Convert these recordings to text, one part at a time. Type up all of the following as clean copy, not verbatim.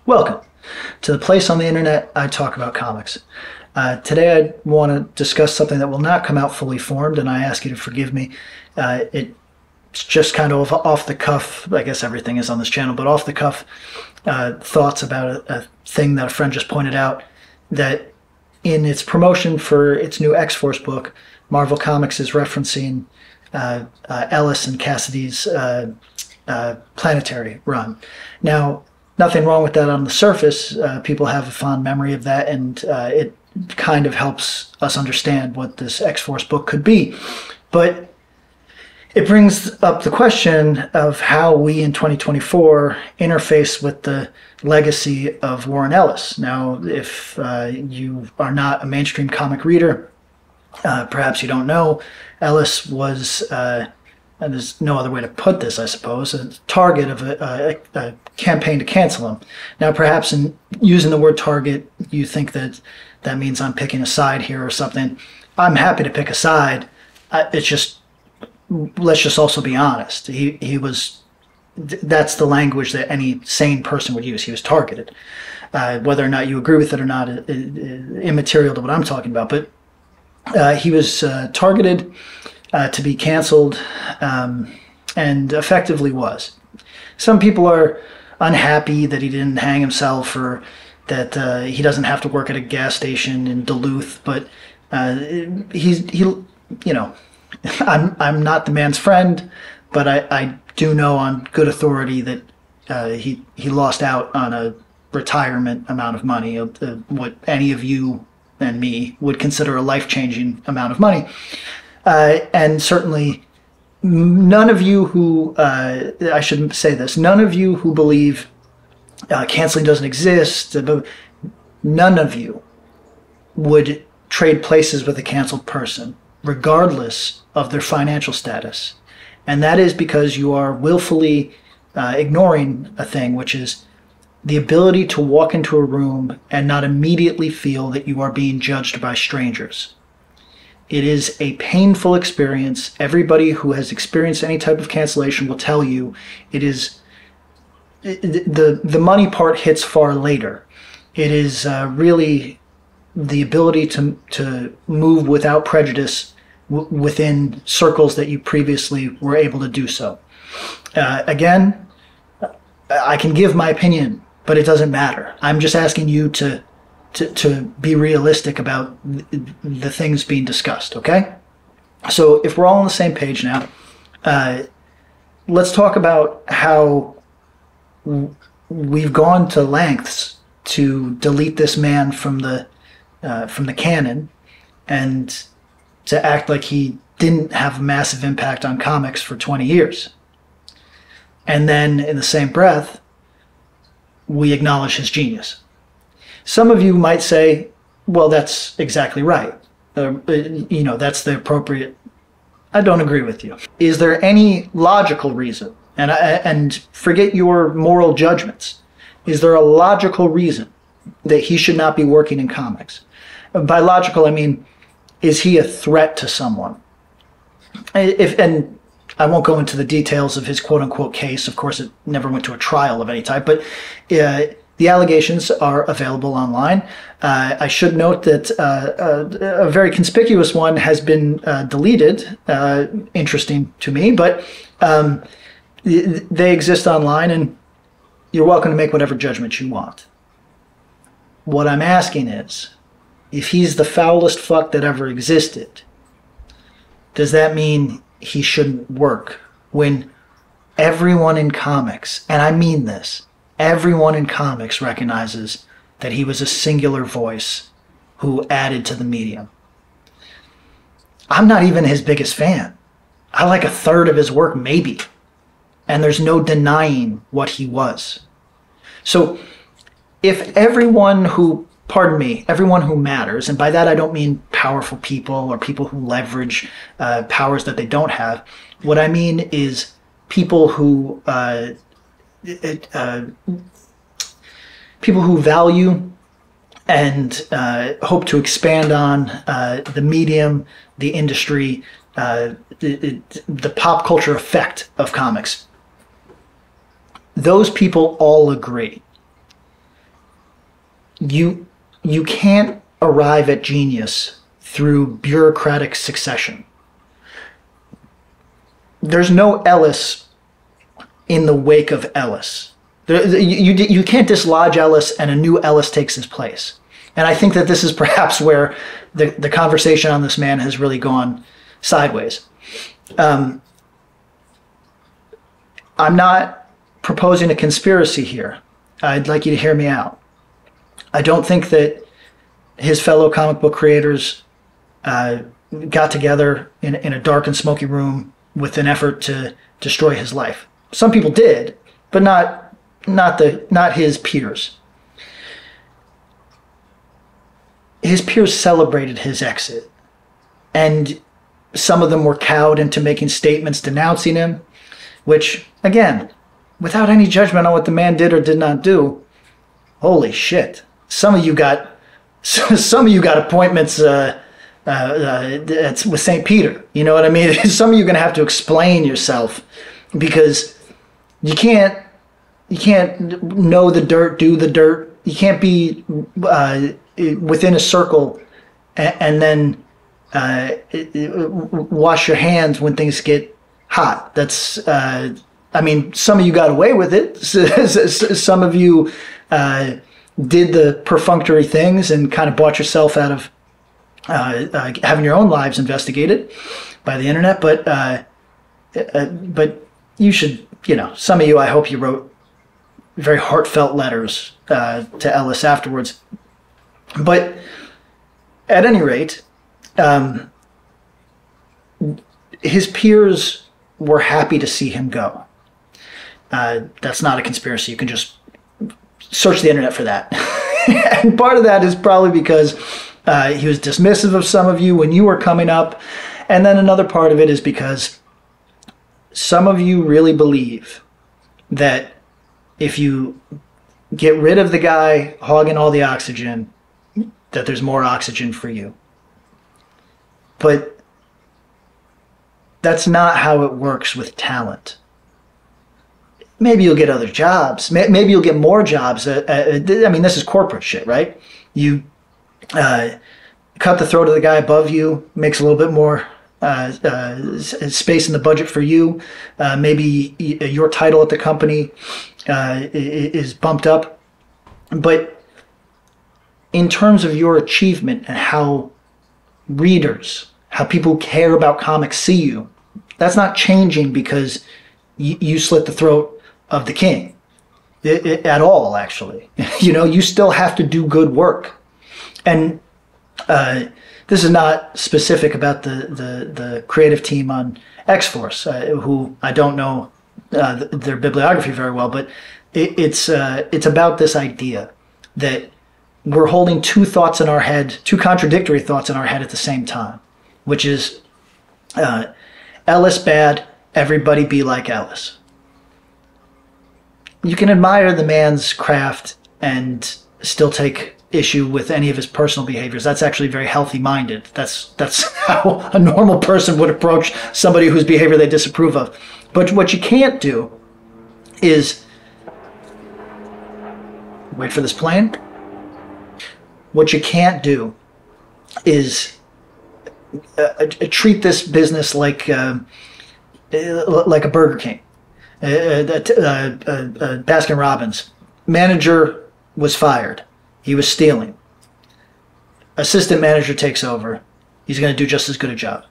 Welcome to the place on the internet I talk about comics. Today I want to discuss something that will not come out fully formed, and I ask you to forgive me. It's just kind of off the cuff. I guess everything is on this channel, but off the cuff thoughts about a thing that a friend just pointed out, that in its promotion for its new X-Force book, Marvel Comics is referencing Ellis and Cassidy's Planetary run. Now, nothing wrong with that on the surface. People have a fond memory of that, and it kind of helps us understand what this X-Force book could be. But it brings up the question of how we in 2024 interface with the legacy of Warren Ellis. Now, if you are not a mainstream comic reader, perhaps you don't know, Ellis was, and there's no other way to put this, I suppose, a target of a campaign to cancel him. Now, perhaps in using the word target, you think that that means I'm picking a side here or something. I'm happy to pick a side. It's just, let's just also be honest. He was, that's the language that any sane person would use. He was targeted. Whether or not you agree with it or not, immaterial to what I'm talking about. But he was targeted to be canceled, and effectively was. Some people are unhappy that he didn't hang himself, or that he doesn't have to work at a gas station in Duluth, but you know, I'm not the man's friend, but I do know on good authority that he lost out on a retirement amount of money, what any of you and me would consider a life-changing amount of money. And certainly none of you who, I shouldn't say this, none of you who believe canceling doesn't exist, none of you would trade places with a canceled person, regardless of their financial status. And that is because you are willfully ignoring a thing, which is the ability to walk into a room and not immediately feel that you are being judged by strangers. It is a painful experience. Everybody who has experienced any type of cancellation will tell you it is, the money part hits far later. It is really the ability to move without prejudice within circles that you previously were able to do so. Again, I can give my opinion, but it doesn't matter. I'm just asking you to be realistic about the things being discussed, okay? So if we're all on the same page now, let's talk about how we've gone to lengths to delete this man from the canon, and to act like he didn't have a massive impact on comics for 20 years. And then in the same breath, we acknowledge his genius. Some of you might say, well, that's exactly right. You know, that's the appropriate. I don't agree with you. Is there any logical reason, and forget your moral judgments, is there a logical reason that he should not be working in comics? By logical, I mean, is he a threat to someone? And I won't go into the details of his quote-unquote case. Of course, it never went to a trial of any type, but the allegations are available online. I should note that a very conspicuous one has been deleted, interesting to me, but they exist online, and you're welcome to make whatever judgment you want. What I'm asking is, if he's the foulest fuck that ever existed, does that mean he shouldn't work when everyone in comics, and I mean this, everyone in comics recognizes that he was a singular voice who added to the medium? I'm not even his biggest fan. I like a third of his work, maybe. And there's no denying what he was. So if everyone who, pardon me, everyone who matters, and by that I don't mean powerful people or people who leverage powers that they don't have. What I mean is people who value and hope to expand on the medium, the industry, the pop culture effect of comics. Those people all agree you can't arrive at genius through bureaucratic succession. There's no Ellis in the wake of Ellis. You can't dislodge Ellis and a new Ellis takes his place. And I think that this is perhaps where the conversation on this man has really gone sideways. I'm not proposing a conspiracy here. I'd like you to hear me out. I don't think that his fellow comic book creators got together in a dark and smoky room with an effort to destroy his life. Some people did, but not his peers. His peers celebrated his exit, and some of them were cowed into making statements denouncing him, which, again, without any judgment on what the man did or did not do, holy shit. Some of you got appointments with St. Peter. You know what I mean? Some of you are going to have to explain yourself, because you can't know the dirt, do the dirt. You can't be within a circle and then wash your hands when things get hot. That's some of you got away with it. Some of you did the perfunctory things and kind of bought yourself out of having your own lives investigated by the internet. But you should, some of you, I hope you wrote very heartfelt letters to Ellis afterwards. But at any rate, his peers were happy to see him go. That's not a conspiracy. You can just search the internet for that. And part of that is probably because he was dismissive of some of you when you were coming up. And then another part of it is because some of you really believe that if you get rid of the guy hogging all the oxygen, that there's more oxygen for you. But that's not how it works with talent. Maybe you'll get other jobs. Maybe you'll get more jobs. This is corporate shit, right? You cut the throat of the guy above you, makes a little bit more space in the budget for you. Maybe your title at the company is bumped up. But in terms of your achievement and how readers, how people who care about comics see you, that's not changing because you slit the throat of the king at all, actually. You still have to do good work. And this is not specific about the creative team on X-Force, who I don't know their bibliography very well, but it's about this idea that we're holding two thoughts in our head, two contradictory thoughts in our head at the same time, which is Ellis bad, everybody be like Ellis. You can admire the man's craft and still take issue with any of his personal behaviors. That's actually very healthy-minded. That's how a normal person would approach somebody whose behavior they disapprove of. But what you can't do is wait for this plane. What you can't do is treat this business like a Burger King, Baskin Robbins. Manager was fired. He was stealing. Assistant manager takes over. He's going to do just as good a job.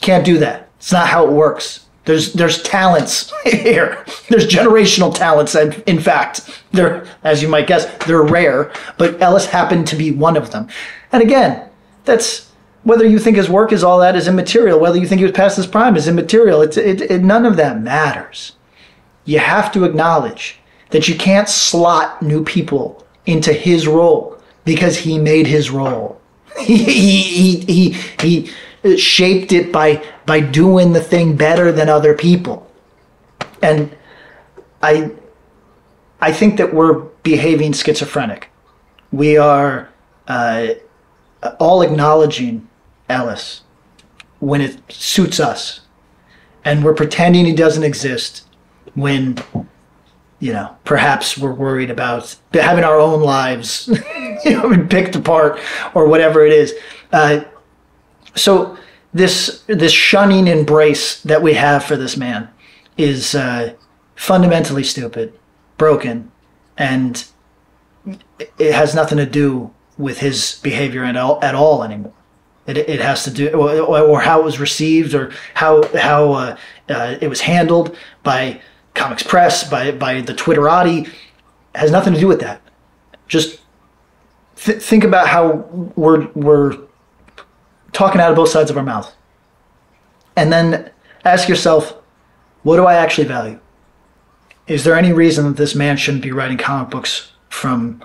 Can't do that. It's not how it works. There's talents here. There's generational talents, and in fact, they're, as you might guess, they're rare, but Ellis happened to be one of them. And again, that's whether you think his work is all that is immaterial, whether you think he was past his prime is immaterial. None of that matters. You have to acknowledge that you can't slot new people into his role because he made his role. He shaped it by doing the thing better than other people. And I think that we're behaving schizophrenic. We are all acknowledging Ellis when it suits us, and we're pretending he doesn't exist when perhaps we're worried about having our own lives, picked apart or whatever it is. So this shunning embrace that we have for this man is fundamentally stupid, broken, and it has nothing to do with his behavior at all anymore. It has to do, or how it was received, or how it was handled by Comics Press, by the Twitterati. It has nothing to do with that. Just think about how we're talking out of both sides of our mouth, and then ask yourself, what do I actually value? Is there any reason that this man shouldn't be writing comic books from,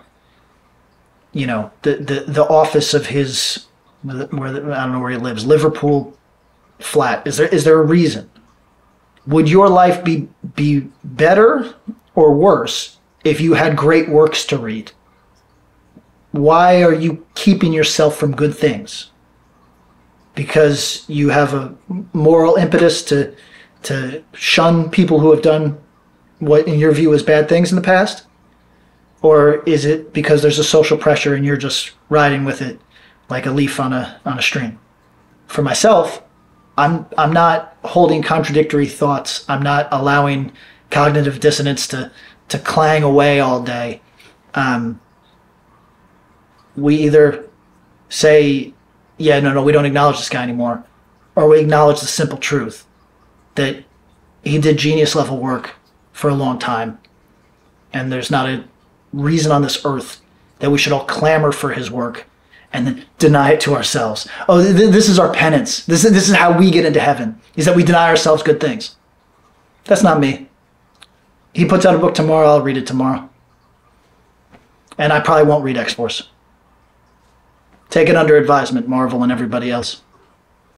the office of his, I don't know where he lives, Liverpool flat? Is there a reason? Would your life be better or worse if you had great works to read? Why are you keeping yourself from good things? Because you have a moral impetus to shun people who have done what in your view is bad things in the past? Or is it because there's a social pressure and you're just riding with it like a leaf on a string? For myself, I'm not holding contradictory thoughts. I'm not allowing cognitive dissonance to clang away all day. We either say, yeah, no, we don't acknowledge this guy anymore, or we acknowledge the simple truth that he did genius level work for a long time, and there's not a reason on this earth that we should all clamor for his work and then deny it to ourselves. Oh, this is our penance. This is how we get into heaven, is that we deny ourselves good things. That's not me. He puts out a book tomorrow, I'll read it tomorrow. And I probably won't read X-Force. Take it under advisement, Marvel and everybody else.